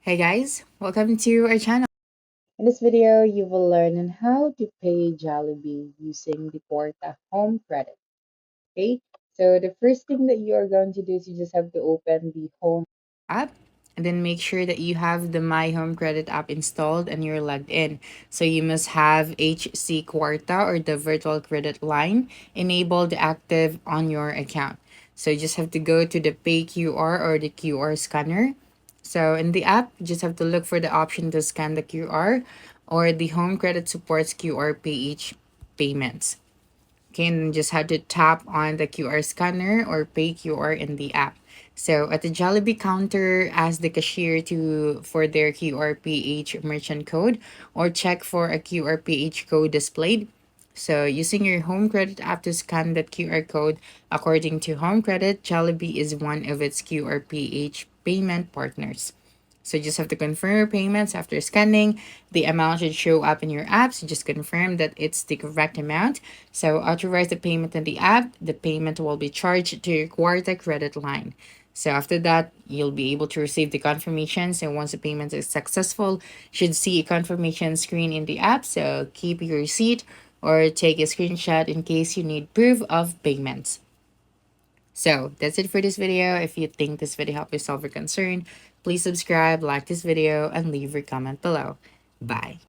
Hey guys, welcome to our channel. In this video, you will learn on how to pay Jollibee using the Qwarta home credit. Okay, so the first thing that you are going to do is you just have to open the home. App, and then make sure that you have the My Home Credit app installed and you're logged in. So you must have HC Qwarta or the virtual credit line enabled active on your account. So you just have to go to the Pay QR or the QR scanner. So in the app, you just have to look for the option to scan the QR or the Home Credit supports QR PH payments. Okay, and then just have to tap on the QR scanner or pay QR in the app. So at the Jollibee counter, ask the cashier to for their QRPH merchant code or check for a QRPH code displayed. So using your home credit app to scan that QR code, according to Home Credit, Jollibee is one of its QRPH payment partners. So you just have to confirm your payments after scanning. The amount should show up in your app. So just confirm that it's the correct amount. So authorize the payment in the app. The payment will be charged to your Qwarta credit line. So after that, you'll be able to receive the confirmation. So once the payment is successful, you should see a confirmation screen in the app. So keep your receipt or take a screenshot in case you need proof of payments. So that's it for this video. If you think this video helped you solve your concern, please subscribe, like this video, and leave your comment below. Bye.